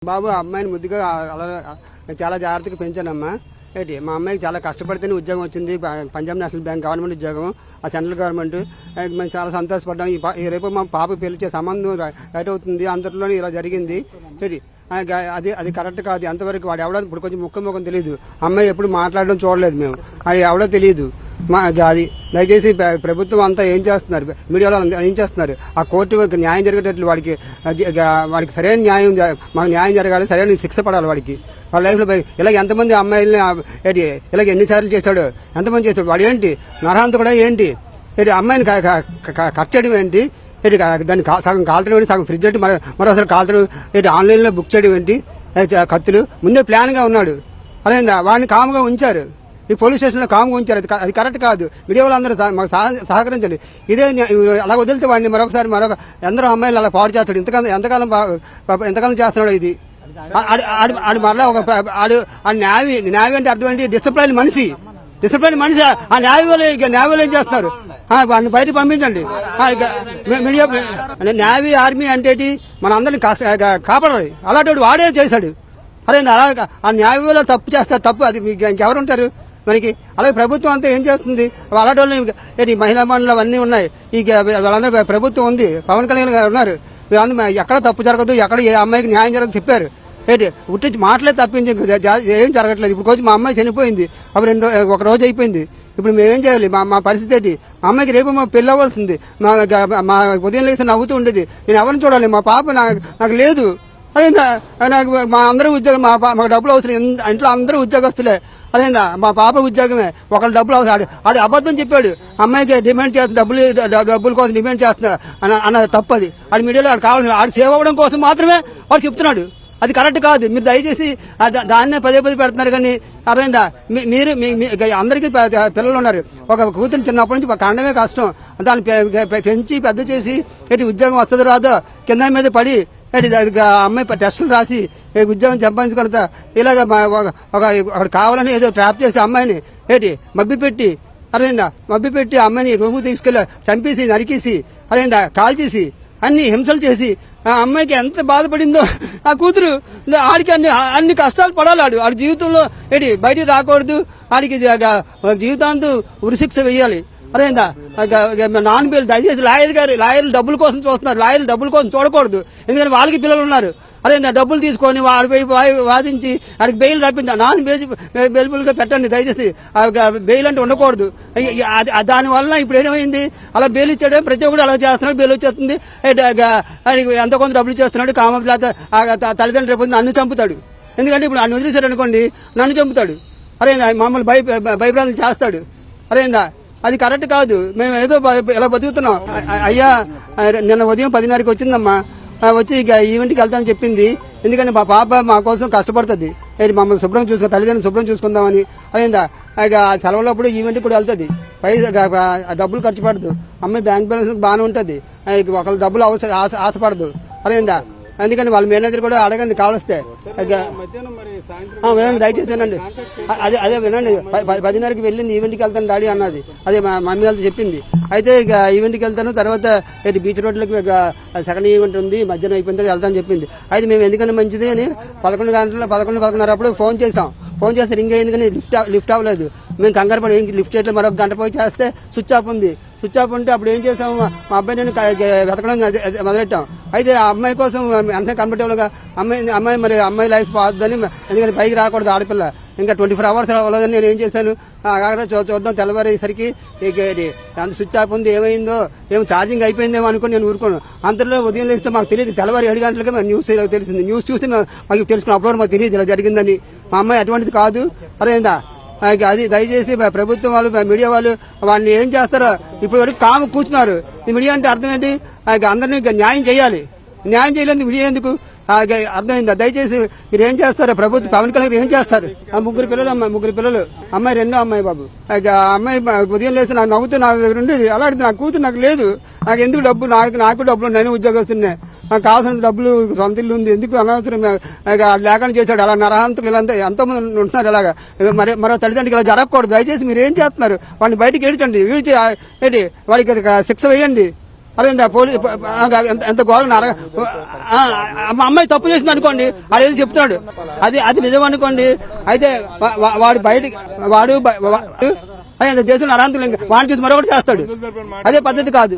బాబు అమ్మాయిని ముద్దుగా అలా చాలా జాగ్రత్తగా పెంచానమ్మా. ఏంటి మా అమ్మాయికి చాలా కష్టపడితేనే ఉద్యోగం వచ్చింది. పంజాబ్ నేషనల్ బ్యాంక్ గవర్నమెంట్ ఉద్యోగం, ఆ సెంట్రల్ గవర్నమెంట్. మేము చాలా సంతోషపడ్డాం. ఈ రేపు మా పాప పెళ్లి సంబంధం రైట్ అవుతుంది, అంతట్లోనే ఇలా జరిగింది. ఏంటి అది కరెక్ట్ కాదు. అంతవరకు వాడు ఎవడో ఇప్పుడు కొంచెం ముఖం తెలియదు. అమ్మాయి ఎప్పుడు మాట్లాడడం చూడలేదు మేము, అది ఎవడో తెలియదు. అది దయచేసి ప్రభుత్వం అంతా ఏం చేస్తున్నారు, మీడియాలో ఏం చేస్తున్నారు, ఆ కోర్టు న్యాయం జరిగేటట్లు వాడికి సరైన న్యాయం, మాకు న్యాయం జరగాలి, సరైన శిక్ష పడాలి వాడికి. వాళ్ళ లైఫ్లో ఇలాగ ఎంతమంది అమ్మాయిల్ని ఇలాగ ఎన్నిసార్లు చేశాడు, ఎంతమంది చేశాడు. వాడు ఏంటి నరహంతకుడా ఏంటి? ఏంటి అమ్మాయిని కట్ చేయడం ఏంటి? ఏంటి దాన్ని సగం కాల్చడం ఏంటి, సగం ఫ్రిడ్జ్ ఏంటి, మరోసారి కాల్చడం ఏంటి, ఆన్లైన్లో బుక్ చేయడం ఏంటి, కత్తులు ముందే ప్లాన్గా ఉన్నాడు. అదేందా వాడిని కామ్గా ఉంచారు, ఈ పోలీస్ స్టేషన్లో కామ్గా ఉంచారు. అది కరెక్ట్ కాదు. మీడియా వాళ్ళందరూ మాకు సహకరించండి. ఇదే అలా వదిలితే వాడిని మరొక ఎందరో అమ్మాయిలు అలా పాడు చేస్తాడు. ఎంతకాలం చేస్తున్నాడు ఇది. ఆడు మరలా ఆడు న్యావి అంటే అర్థం ఏంటి? డిసిప్లైన్ మనిషి. ఆ న్యావీలో ఏం చేస్తున్నారు? వాడిని బయట పంపించండి. మీడియా నేవీ ఆర్మీ అంటే మన అందరిని కాపాడాలి. అలాంటి వాడే చేశాడు. అదే అలా ఆ న్యావీలో తప్పు చేస్తారు, తప్పు. అది మీకు ఇంకెవరుంటారు మనకి? అలాగే ప్రభుత్వం అంతా ఏం చేస్తుంది? అలాంటి వాళ్ళు ఏంటి మహిళా మండలి అవన్నీ ఉన్నాయి. వాళ్ళందరూ ప్రభుత్వం ఉంది, పవన్ కళ్యాణ్ గారు ఉన్నారు. వీళ్ళందరూ ఎక్కడ తప్పు జరగదు, ఎక్కడ ఏ అమ్మాయికి న్యాయం జరగదు చెప్పారు. ఏంటి ఉట్టి మాటలే తప్పించి ఏం జరగట్లేదు. ఇప్పుడు కొంచెం మా అమ్మాయి చనిపోయింది, అప్పుడు ఒక రోజు అయిపోయింది. ఇప్పుడు మేమేం చేయాలి? మా పరిస్థితి ఏంటి? మా అమ్మాయికి రేపు మా పెళ్ళి అవ్వాల్సింది. మా ఉదయం లేసి నవ్వుతూ ఉండేది. నేను ఎవరిని చూడాలి? మా పాప నాకు లేదు. అదేందా నాకు మా అందరూ ఉద్యోగం, మాకు డబ్బులు అవసరం. ఇంట్లో అందరూ ఉద్యోగస్తులే. అదేందా మా పాప ఉద్యోగమే, ఒకళ్ళు డబ్బులు అవసరం. ఆడు అబద్ధం చెప్పాడు. అమ్మాయికి డిమాండ్ చేస్తున్నా, డబ్బుల కోసం డిమాండ్ చేస్తున్నా అన్నది తప్పది. ఆడు మీడియాలో ఆడు కావాలి, ఆడు సేవ్ అవ్వడం కోసం మాత్రమే వాడు చెప్తున్నాడు. అది కరెక్ట్ కాదు. మీరు దయచేసి దాన్నే పదే పెడుతున్నారు. కానీ అర్థమైందా? మీరు అందరికీ పిల్లలు ఉన్నారు. ఒక కూతురు చిన్నప్పటి నుంచి కండమే కష్టం. దాన్ని పెంచి పెద్ద చేసి ఏంటి ఉద్యోగం వస్తుంది రాదో కింద మీద పడి అమ్మాయి టెస్టులు రాసి ఉద్యోగం సంపాదించుకుంటా ఇలాగ అక్కడ కావాలని ఏదో ట్రాప్ చేసి అమ్మాయిని ఏంటి మభ్యపెట్టి, అర్థమైందా? మభ్యపెట్టి అమ్మాయిని రూము తీసుకెళ్ళి చంపేసి నరికేసి, అర్థమైందా, కాల్చేసి అన్ని హింసలు చేసి ఆ అమ్మాయికి ఎంత బాధపడిందో. ఆ కూతురు ఆడికి అన్ని కష్టాలు పడాలి. ఆడి జీవితంలో ఏంటి బయటికి రాకూడదు. ఆడికి జీవితాంతం ఉరిశిక్ష వేయాలి. అదేందా నాన్ బెయిల్. దయచేసి లాయర్లు డబ్బుల కోసం చూస్తున్నారు. లాయర్లు డబ్బుల కోసం చూడకూడదు. ఎందుకంటే వాళ్ళకి పిల్లలు ఉన్నారు. అదేందా డబ్బులు తీసుకొని వాడిపై వాదించి వాడికి బెయిల్ రప్పింది. నాన్ బెయిల్బుల్గా పెట్టండి దయచేసి. బెయిల్ అంటే ఉండకూడదు. దానివల్ల ఇప్పుడు ఏమైంది? అలా బెయిల్ ఇచ్చాడు, ప్రతి ఒక్కరు అలా చేస్తున్నాడు, బెయిల్ వచ్చేస్తుంది. ఎంత కొంత డబ్బులు చేస్తున్నాడు. తల్లిదండ్రులు రేపు నన్ను చంపుతాడు. ఎందుకంటే ఇప్పుడు నన్ను వదిలేశాడు అనుకోండి, నన్ను చంపుతాడు. అరేందా మమ్మల్ని భయభ్రాంతులు చేస్తాడు. అరేందా అది కరెక్ట్ కాదు. మేము ఏదో ఇలా బతుకుతున్నాం. అయ్యా నిన్న ఉదయం 10:30కి వచ్చిందమ్మా. వచ్చి ఈవెంట్కి వెళ్తామని చెప్పింది. ఎందుకంటే మా పాప మా కోసం కష్టపడుతుంది. మమ్మల్ని శుభ్రం తల్లిదండ్రులు శుభ్రం చూసుకుందామని. అదేందా సెలవులప్పుడు ఈవెంట్కి కూడా వెళ్తుంది. డబ్బులు ఖర్చు పడదు. అమ్మాయి బ్యాంక్ బ్యాలెన్స్ బాగానే ఉంటుంది. ఒకళ్ళు డబ్బులు ఆశపడదు. అదేందా అందుకని వాళ్ళ మేనేజర్ కూడా అడగండి కావలిస్తే. వినండి దయచేసి వినండి. అదే వినండి. 10:30కి వెళ్ళింది, ఈవెంట్కి వెళ్తాను డాడీ అన్నది. అదే మా మమ్మీ వాళ్ళతో చెప్పింది. అయితే ఈవెంట్కి వెళ్తాను, తర్వాత బీచ్ రోడ్లకి సెకండ్ ఈవెంట్ ఉంది, మధ్యాహ్నం అయిపోయింది వెళ్తాను చెప్పింది. అయితే మేము ఎందుకని మంచిది అని 11:30 అప్పుడు ఫోన్ చేసాం. ఫోన్ చేస్తే రింగ్ అయింది కానీ లిఫ్ట్ అవ్వలేదు. మేము కంగారు పడి లిఫ్ట్ చేయట్లేదు. మరొక గంట పోయి చేస్తే స్విచ్ ఆఫ్ ఉంది. స్విచ్ ఆఫ్ ఉంటే అప్పుడు ఏం చేసాము, మా అబ్బాయి నేను వెతకడం మొదలెట్టాం. అయితే ఆ అమ్మాయి కోసం వెంటనే కంఫర్టబుల్గా అమ్మాయి లైఫ్ పోద్దని, ఎందుకంటే పైకి రాకూడదు ఆడపిల్ల, ఇంకా 24 hours అవ్వలేదని నేను ఏం చేశాను, చూద్దాం తెల్లవారేసరికి అంత స్విచ్ ఆఫ్ ఉంది, ఏమైందో ఏమో ఛార్జింగ్ అయిపోయిందేమో అనుకుని నేను ఊరుకోను. అంతలో ఉదయం లేస్తే మాకు తెలియదు. తెల్లవారు 7 గంటలకి మేము న్యూస్ తెలిసింది. న్యూస్ చూస్తే మాకు తెలుసుకున్న అప్పుడు మాకు తెలియదు ఇలా జరిగిందని. మా అమ్మాయి అటువంటిది కాదు. అదేందా అది దయచేసి ప్రభుత్వం వాళ్ళు మీడియా వాళ్ళు వాడిని ఏం చేస్తారో ఇప్పుడు వరకు కాము కూర్చున్నారు. ఈ మీడియా అంటే అర్థం ఏంటి? అందరినీ న్యాయం చేయాలి. న్యాయం చేయలేదు మీడియా ఎందుకు? అర్థమైందా? దయచేసి మీరు ఏం చేస్తారు? ప్రభుత్వం పవన్ కళ్యాణ్ ఏం చేస్తారు? ముగ్గురు పిల్లలు, అమ్మాయి రెండో అమ్మాయి బాబు. అమ్మాయి ఉదయం లేసి నాకు నవ్వుతూ నా దగ్గర ఉండేది. అలాంటిది నా కూతురు నాకు లేదు. నాకు ఎందుకు డబ్బు? నాకు డబ్బులు, నేను ఉద్యోగస్తున్నే, నాకు కావాల్సిన డబ్బులు, సొంత ఇల్లు ఉంది, ఎందుకు అనవసరం లేకుండా చేశాడు. అలా నరహంతకు వీళ్ళంతా ఎంతో మంది ఉంటున్నారు. ఇలాగా మరో తల్లిదండ్రులకి ఇలా జరగకూడదు. దయచేసి మీరు ఏం చేస్తున్నారు? వాడిని బయటకు ఏడ్చండి. ఏంటి వాళ్ళకి శిక్ష వేయండి. అదే పోలీసు ఎంత ఘోరంగా మా అమ్మాయి తప్పు చేసింది అనుకోండి, అది ఏదో చెప్తున్నాడు, అది నిజం అనుకోండి. అయితే వాడు బయటికి వాడు దేశంలో అరాంతులు వాడిని చూసి మరొకటి చేస్తాడు. అదే పద్ధతి కాదు.